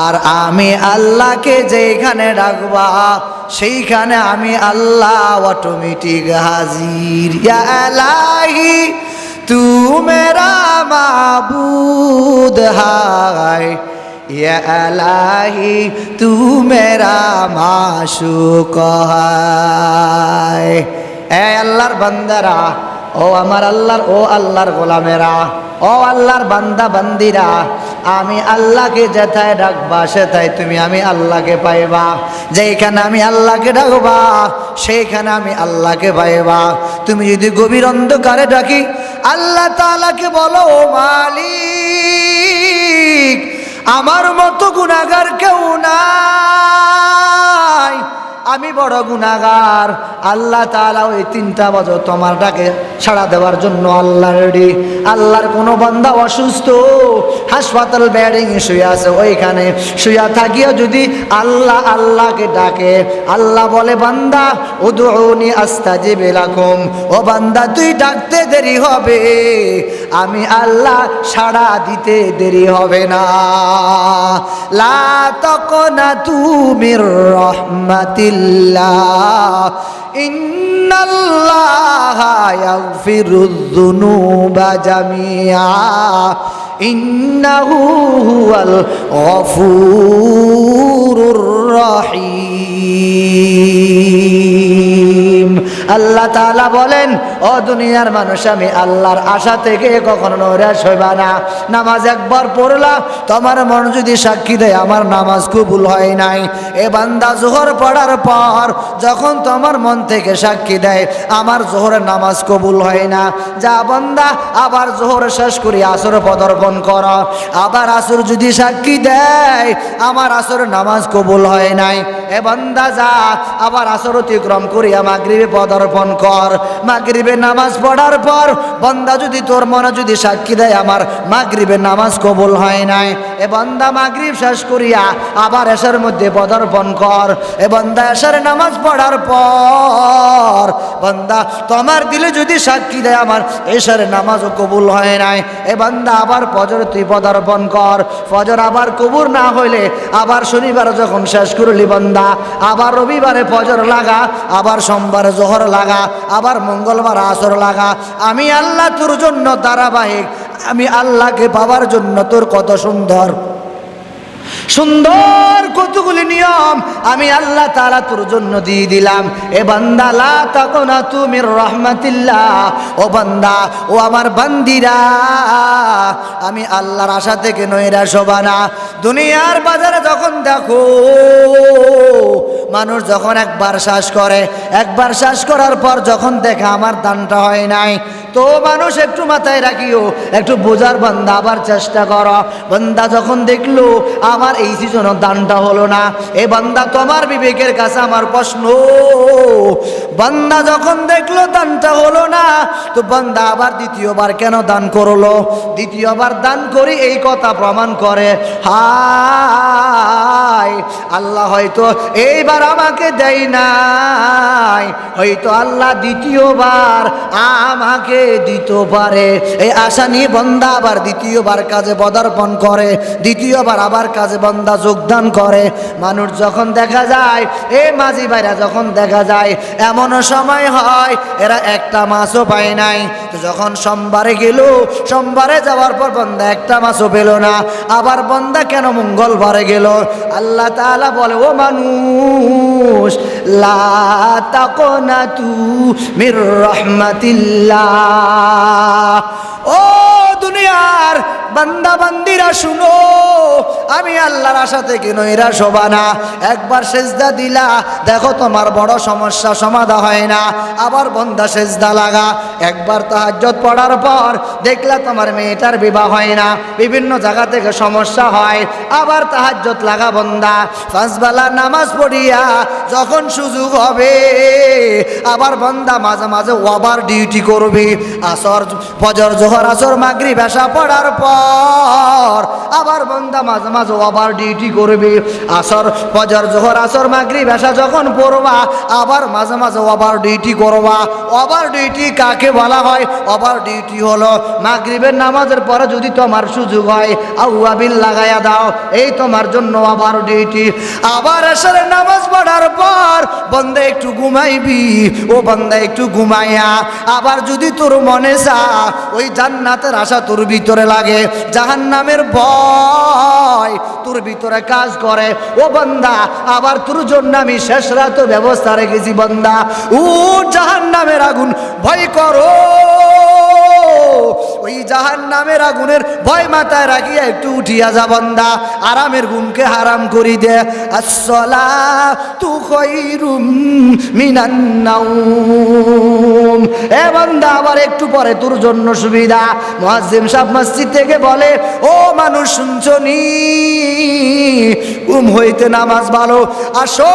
S2: আর আমি আল্লাহকে যেখানে ডাকবা সেইখানে আমি আল্লাহ অটোমেটিক হাজির। ইয়া ইলাহি তু মেরা মাবুদ হায়, ইয়া ইলাহি তু মেরা মাশুক হায়। এ আল্লাহর বান্দারা, ও আমার আল্লাহর, ও আল্লাহর গোলামেরা, ও আল্লাহর বান্দা বান্দিরা, আমি আল্লাহকে যেথায় ডাকবা সেথায় তুমি আমি আল্লাহকে পাইবা। যেখানে আমি আল্লাহকে ডাকবা সেইখানে আমি আল্লাহকে পাইবা। তুমি যদি গভীর অন্ধকারে ডাকি আল্লাহ তাআলাকে বলো, ও মালিক আমার মতো গুনাহগার কেউ নাই, আমি বড় গুনাহগার। আল্লাহ তাআলা ওই 3টা বছর তোমার ডাকে সাড়া দেওয়ার জন্য আল্লাহ রেডি। আল্লাহর কোনো বান্দা অসুস্থ, হাসপাতাল বেডিং শুয়ে আছে, ওইখানে শুয়ে থাকিয়া যদি আল্লাহ আল্লাহকে ডাকে, আল্লাহ বলে বান্দা উদউনি আস্তাজিব লাকুম, ও বান্দা তুই ডাকতে দেরি হবে, আমি আল্লাহ সাড়া দিতে দেরি হবে না। লা তাকনাতু মির রাহমাতিল্লাহ ইন্নাল্লাহা ইয়াগফিরুয যুনুবা জামিআ ইন্নাহু হুয়াল গফুরুর রহিম। আল্লাহ তাআলা বলেন, ও দুনিয়ার মানুষ, আমি আল্লাহর আশা থেকে কখনো নৈরাশ হইবা না। নামাজ একবার পড়লা, তোমার মন যদি সাক্ষী দেয় আমার নামাজ কবুল হয় নাই, এ বান্দা জোহর পড়ার পর যখন তোমার মন থেকে সাক্ষী দেয় আমার জোহরের নামাজ কবুল হয় না, যা বান্দা আবার জোহর শেষ করি আসর পদার্পণ কর। আবার আসর যদি সাক্ষী দেয় আমার আসরের নামাজ কবুল হয় নাই, এ বান্দা যা আবার আসর অতিক্রম করিয়া মাগরিবে পদার্পণ কর। মাগরিবে নামাজ পড়ার পর বান্দা যদি তোর মনে যদি সাক্ষী দেয় আমার মাগরিবের নামাজ কবুল হয় নাই, এ বান্দা মাগরিব শেষ করিয়া আবার এশার মধ্যে পদার্পণ কর। এ বান্দা এশার নামাজ পড়ার পর বান্দা তোমার দিলে যদি সাক্ষী দেয় আমার এশার নামাজও কবুল হয় নাই, এ বান্দা আবার ফজর তুই পদার্পণ কর। ফজর আবার কবুল না হইলে আবার শনিবার যখন শেষ করলি বান্দা আবার রবিবারে ফজর লাগা, আবার সোমবারে জোহর লাগা, আবার মঙ্গলবার আসর লাগা। আমি আল্লাহ তোর জন্য ধারাবাহিক, আমি আল্লাহকে পাওয়ার জন্য তোর কত সুন্দর সুন্দর কতগুলি নিয়ম আমি আল্লাহ তাআলা তোর জন্য দিয়ে দিলাম। এ বান্দা লা তাকুনাতু মির রাহমাতিল্লাহ, ও বান্দা, ও আমার বান্দিরা, আমি আল্লাহর আশা থেকে নৈরাশ হবা না। দুনিয়ার বাজারে যখন দেখো মানুষ যখন একবার শ্বাস করে, একবার শ্বাস করার পর যখন দেখে আমার দানটা হয় নাই,
S1: তো মানুষ একটু মাথায় রাখিও, একটু বোঝার বান্দা আবার চেষ্টা করো। বান্দা যখন দেখলো আমার এই সিজনও দানটা হলো না, এ বান্দা তোমার বিবেকের কাছে আমার প্রশ্ন, বান্দা যখন দেখলো দানটা হলো না, তো বান্দা আবার দ্বিতীয়বার কেন দান করলো? দ্বিতীয়বার দান করি এই কথা প্রমাণ করে হায় আল্লাহ হয়তো এইবার আমাকে দেয় নাই, হয়তো আল্লাহ দ্বিতীয়বার আমাকে দিতে পারে। এই আশা নিয়ে বান্দা আবার দ্বিতীয়বার কাজে পদার্পণ করে, দ্বিতীয়বার আবার কাজে বান্দা যোগদান করে। মানুষ যখন দেখা যায়, এই মাঝি ভাইরা যখন দেখা যায় এমন সময় হয় এরা একটা মাছও পায় নাই, তো যখন সোমবারে গেল, সোমবারে যাওয়ার পর বান্দা একটা মাছও পেল না, আবার বান্দা কেন মঙ্গলবারে গেল? আল্লাহ তাআলা বলে, ও মানুষ লা তাকনাতু মির রাহমাতিল্লাহ, ও দুনিয়ার বান্দা বান্দিরা শুনো, আমি আল্লাহর আশা থেকে নৈরাশ হবা না। একবার সেজদা দিলা, দেখো তোমার বড় সমস্যা সমাধান হয় না, আবার বান্দা সেজদা লাগা। একবার তাহাজ্জুদ পড়ার পর দেখলা তোমার মেয়েটার বিবাহ হয় না, বিভিন্ন জায়গা থেকে সমস্যা হয়, আবার তাহাজ্জুদ লাগা বান্দা। পাঁচ বেলা নামাজ পড়িয়া যখন সুযোগ হবে, আবার বান্দা মাঝে মাঝে ওভার ডিউটি করবে। আসর ফজর জোহর আসর মাগরিব এশা পড়ার পর আবার বান্দা মাঝে মাঝে ওভার ডিউটি করবে। আসর ফজর জোহর আসর মাগরিব এশা যখন পড়বা, আবার মাঝে মাঝে ওভার ডিউটি করবা। ওভার ডিউটি কাকে বলা হয়? ওভার ডিউটি হলো মাগরিবের নামাজের পরে যদি তোমার সুযোগ হয় আউয়াবিল লাগাইয়া দাও, এই তোমার জন্য ওভার ডিউটি। আবার এশারের নামাজ পড়ার পর বান্দা একটু ঘুমাইবি, ও বান্দা একটু ঘুমাইয়া আবার যদি তোর মনে চা ওই জান্নাতের আশা তোর ভিতরে লাগে, জাহান্নামের ভয় তোর ভিতরে কাজ করে, ও বান্দা আবার তোর জন্য আমি শেষ রাত ব্যবস্থা রেখেছি। বান্দা ও জাহান্নামের আগুন ভয় করো, ওই জাহান্নামের আগুনের ভয় মাথায় রাখিয়া একটু উঠিয়া যা বান্দা, আরামের ঘুমকে হারাম করি দে। আসসালাতু খায়রুম মিনান নাওম, এ বান্দা আবার একটু পরে তোর জন্য সুবিধা। মুয়াজ্জিম সাহেব মসজিদ থেকে বলে, ও মানুষ শুনছনি, ঘুম হইতে নামাজ ভালো, আসো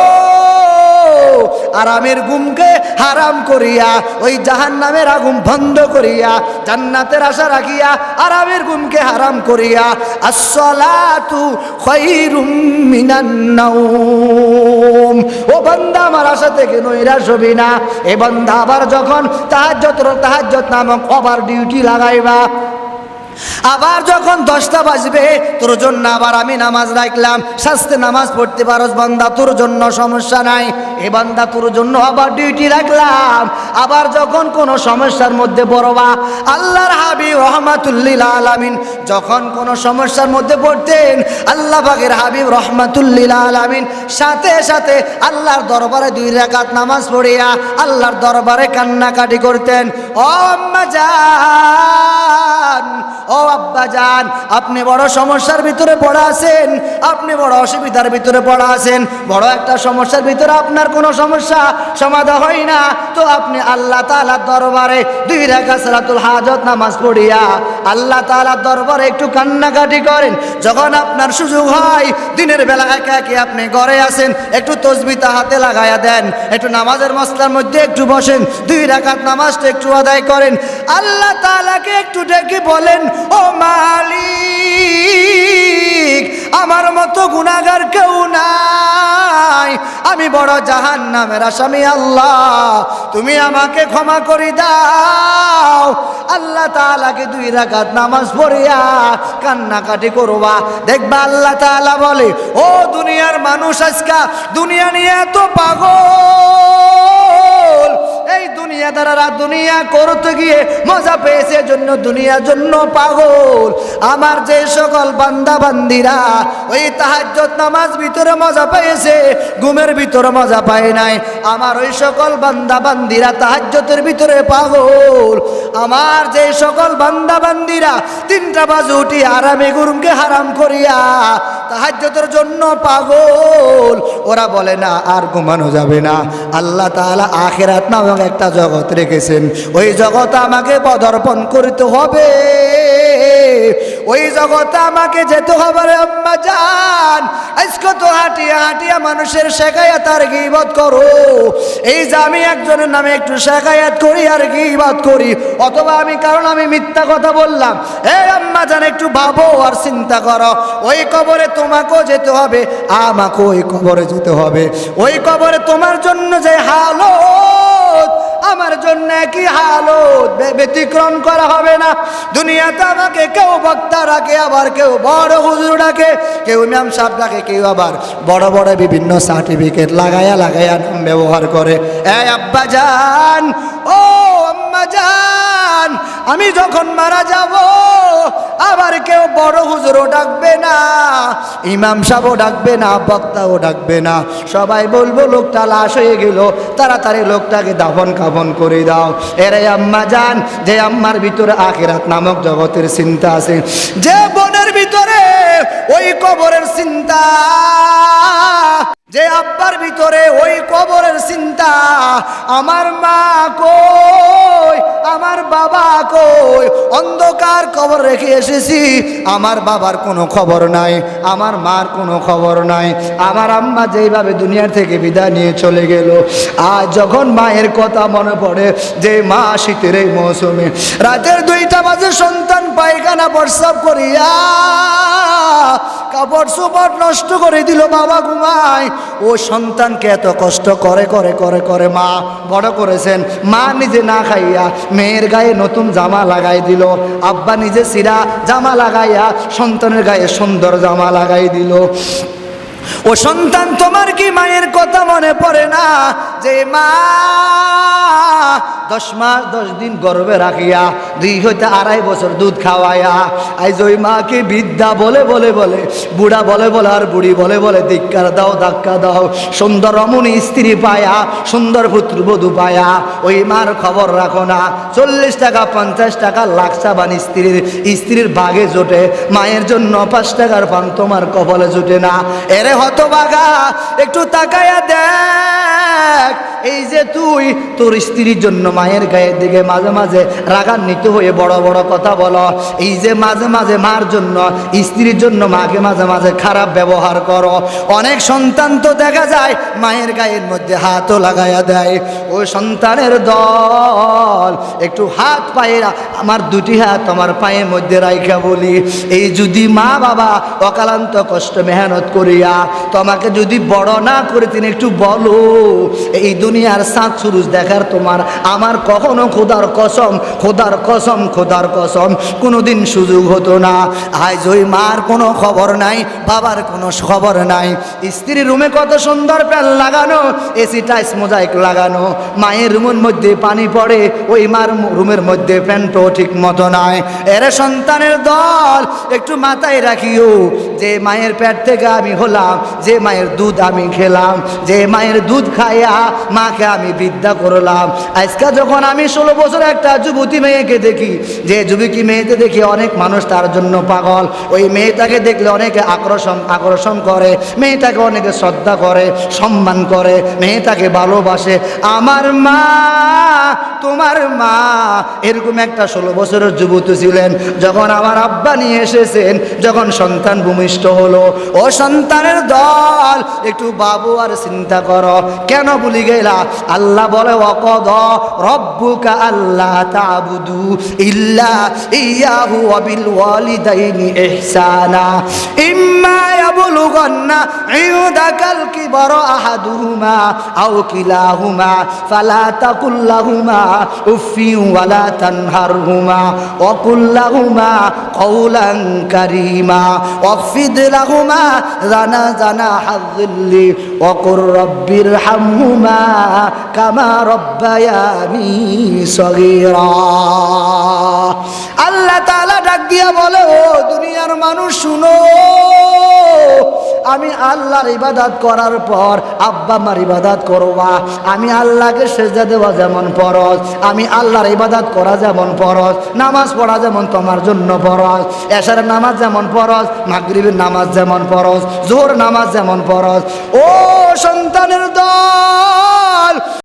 S1: আরামের ঘুমকে হারাম করিয়া ওই জাহান্নামের আগুন বন্ধ করিয়া জান্নাতের আশা রাখিয়া আরামের ঘুমকে হারাম করিয়া আসসালাতু খায়রুম মিনান নাওম, ও বান্দা আমার আশা থেকে নৈরাশ হবি না। এ বান্দা আবার যখন তাহাজ্জুদ নামক ওভার ডিউটি লাগাইবা, আবার যখন 10টা বাজবে তোর জন্য আবার আমি নামাজ রাখলাম, শাস্তে নামাজ পড়তে পারস বান্দা, তোর জন্য সমস্যা নাই। এ বান্দা তোর জন্য আবার ডিউটি রাখলাম, আবার যখন কোনো সমস্যার মধ্যে পড়বা, আল্লাহর হাবিব রাহমাতুল লিল আলামিন যখন কোনো সমস্যার মধ্যে পড়তেন, আল্লাহ পাকের হাবিব রাহমাতুল লিল আলামিন সাথে সাথে আল্লাহর দরবারে 2 রাকাত নামাজ পড়িয়া আল্লাহর দরবারে কান্নাকাটি করতেন। ও আম্মা জান, ও আব্বা জান, আপনি বড় সমস্যার ভিতরে পড়া আছেন, আপনি বড় অসুবিধার ভিতরে পড়া আছেন, বড় একটা সমস্যার ভিতরে আপনার কোনো সমস্যা সমাধান হয় না, তো আপনি আল্লাহ তাআলার দরবারে 2 রাকাত সালাতুল হাজত নামাজ পড়িয়া আল্লাহ তাআলার দরবারে একটু কান্নাকাটি করেন। যখন আপনার সুযোগ হয়, দিনের বেলা একা একা আপনি ঘরে আছেন, একটু তসবিহটা হাতে লাগায়া দেন, একটু নামাজের মসলার মধ্যে একটু বসেন, 2 রাকাত নামাজটা একটু আদায় করেন, আল্লাহ তাআলাকে একটু ডেকে বলেন, ও মালিক, আমার মতো গুনাহগার কেউ নাই, আমি বড় জাহান্নামের আসামি, আল্লাহ তুমি আমাকে ক্ষমা করে দাও। আল্লাহ তাআলাকে 2 রাকাত নামাজ পড়িয়া কান্নাকাটি করবা, দেখবা আল্লাহ তাআলা বলে, ও দুনিয়ার মানুষ, আজকা দুনিয়া নিয়ে এত পাগল, এই দুনিয়াদাররা দুনিয়া করতে গিয়ে মজা পেয়েছে জন্য দুনিয়ার জন্য পাগল। আমার যে সকল বান্দা বান্দিরা ওই তাহাজ্জুদ নামাজ ভিতরে মজা পেয়েছে, ঘুমের ভিতরে মজা পায় নাই, আমার ওই সকল বান্দা বান্দিরা তাহাজ্জুদের ভিতরে পাগল। আমার যে সকল বান্দা বান্দিরা 3টা বাজে উঠি আরামে ঘুমকে হারাম করিয়া তাহাজ্জুদের জন্য পাগল, ওরা বলে না আর ঘুমানো যাবে না। আল্লাহ তাআলা আখিরাত নামক একটা জগৎ রেখেছেন, ওই জগতে আমাকে পদার্পণ করতে হবে, ওই জগতে আমাকে যেতে হবে রে আম্মা জান। আজকে তো হাঁটিয়া হাঁটিয়া মানুষের শেখায়াত আর গীবত করো, এই যে আমি একজনের নামে একটু শেখায়াত করি আর গীবত করি, অথবা আমি কারণ আমি মিথ্যা কথা বললাম, এই আম্মা জান একটু ভাবো আর চিন্তা করো, ওই কবরে তোমাকেও যেতে হবে, আমাকেও ওই কবরে যেতে হবে। ওই কবরে তোমার জন্য যে হালত আমার জন্য একই হালত, ব্যতিক্রম করা হবে না। দুনিয়াতে আমাকে কেউ বক্তা ডাকে, আবার কেউ বড় হুজুর ডাকে, কেউ ইমাম সাহেব ডাকে, কেউ আবার বড় বড় বিভিন্ন সার্টিফিকেট লাগাইয়া লাগাইয়া নাম ব্যবহার করে। এই আব্বা জান, ও আম্মা জান, আমি যখন মারা যাব আবার কেউ বড় হুজুরও ডাকবে না, ইমাম সাহেবও ডাকবে না, বক্তাও ডাকবে না, সবাই বলবো লোকটা লাশ হয়ে গেল, তাড়াতাড়ি লোকটাকে দাফন কাফন করে দাও। এরে আম্মা জান, যে আম্মার ভিতরে আখিরাত নামক জগতের চিন্তা আছে, যে বোনের ভিতরে ওই কবরের চিন্তা, যে আব্বার ভিতরে ওই কবরের চিন্তা, আমার মা কই, আমার বাবা কই, অন্ধকার কবর রেখে এসেছি, আমার বাবার কোনো খবর নাই, আমার মার কোনো খবর নাই, আমার আম্মা যেইভাবে দুনিয়ার থেকে বিদায় নিয়ে চলে গেল, আজ যখন মায়ের কথা মনে পড়ে, যে মা শীতের এই মৌসুমে রাতের 2টা বাজে সন্তান পায়খানা প্রস্রাব করিয়া কাপড় চোপড় নষ্ট করে দিল, বাবা ঘুমায়, ও সন্তানকে এত কষ্ট করে করে করে করে মা বড় করেছেন, মা নিজে না খাইয়া মেয়ের গায়ে নতুন জামা লাগাই দিল, আব্বা নিজে সিরা জামা লাগাইয়া সন্তানের গায়ে সুন্দর জামা লাগাই দিল। ও সন্তান, তোমার কি মায়ের কথা মনে পড়ে না, যে মা 10 মাস 10 দিন গর্ভে রাখিয়া 2 হইতে 2.5 বছর দুধ খাওয়াইয়া, আজ ওই মাকে বৃদ্ধা বলে বলে বলে, বুড়া বলে বলে আর বুড়ি বলে বলে ধিক্কার দাও, ধাক্কা দাও, সুন্দর রমণী স্ত্রী পায়া, সুন্দর পুত্রবধূ পায়া, ওই মার খবর রাখো না। 40 টাকা 50 টাকা লাখসা বান স্ত্রীর ভাগে জোটে, মায়ের জন্য 5 টাকার পান তোমার কপালে জোটে না। এরে হতভাগা, একটু তাকায়া দেখ, এই যে তুই তোর স্ত্রীর জন্য মায়ের গায়ের দিকে মাঝে মাঝে রাগান্বিত হয়ে বড় বড় কথা বলো, এই যে মাঝে মাঝে মার জন্য স্ত্রীর জন্য মাকে মাঝে মাঝে খারাপ ব্যবহার করো। অনেক সন্তান তো দেখা যায় মায়ের গায়ের মধ্যে হাতও লাগাইয়া দেয়। ওই সন্তানের দল, একটু হাত পায়ে, আমার 2টি হাত আমার পায়ের মধ্যে রাইখা বলি, এই যদি মা বাবা অকালান্ত কষ্ট মেহনত করিয়া তোমাকে যদি বড় না করে তিনি একটু বলো, এই দুনিয়ার সাত সুরুজ দেখার তোমার আমার কখনো খোদার কসম খোদার কসম খোদার কসম কোনোদিন সুযোগ হতো না। আজ ওই মার কোনো খবর নাই, বাবার কোনো খবর নাই। স্ত্রীর রুমে কত সুন্দর ফ্যান লাগানো, এসি টাইস মোজাইক লাগানো, মায়ের রুমের মধ্যে পানি পড়ে, ওই মার রুমের মধ্যে ফ্যানটাও ঠিক মতো নাই। এর সন্তানের দল, একটু মাথায় রাখিও, যে মায়ের পেট থেকে আমি হলাম, যে মায়ের দুধ আমি খেলাম, যে মায়ের দুধ খাইয়া মাকে আমি বিদ্যা করলাম। আজকে যখন আমি 16 বছর একটা যুবতী মেয়েকে দেখি, যে যুবতী মেয়েতে দেখি অনেক মানুষ তার জন্য পাগল, ওই মেয়েটাকে দেখলে অনেকে আকর্ষণ করে, মেয়েটাকে অনেকে শ্রদ্ধা করে, সম্মান করে, মেয়েটাকে ভালোবাসে। আমার মা, তোমার মা এরকম একটা 16 বছরের যুবতী ছিলেন, যখন আমার আব্বা নিয়ে এসেছেন, যখন সন্তান ভূমিষ্ঠ হলো, ও সন্তানের দল, একটু বাবু আর চিন্তা করো, কেন ভুলি গেলা? আল্লাহ বলে, ওয়াকাদ রব্বুকা আল্লা তা'বুদু ইল্লা ইয়াহু ওয়া বিল ওয়ালিদাইনি ইহসানা ইম্মা ইয়াবলুগান্না ইনদাকাল কিবারা আহাদুহুমা আও কিলাহুমা ফালা তাকুল লাহুমা উফফিন ওয়া লা তানহারহুমা ওয়া কুল লাহুমা কওলান কারীমা ওয়াখফিদ লাহুমা জানাহা যিল্লি ওয়া কুর রব্বিরহামহুমা কামা রব্বায়ানি সগীরা। আল্লাহ তাআলা ডাক দিয়া বলে, ও দুনিয়ার মানুষ শুনো, আমি আল্লাহর ইবাদত করার পর আব্বা মার ইবাদত করবা। আমি আল্লাহকে সেজদা দেওয়া যেমন ফরজ, আমি আল্লাহর ইবাদত করা যেমন ফরজ, নামাজ পড়া যেমন তোমার জন্য ফরজ, এশারের নামাজ যেমন ফরজ, মাগরিবের নামাজ যেমন ফরজ, জোহর নামাজ যেমন ফরজ। ও সন্তানের দল,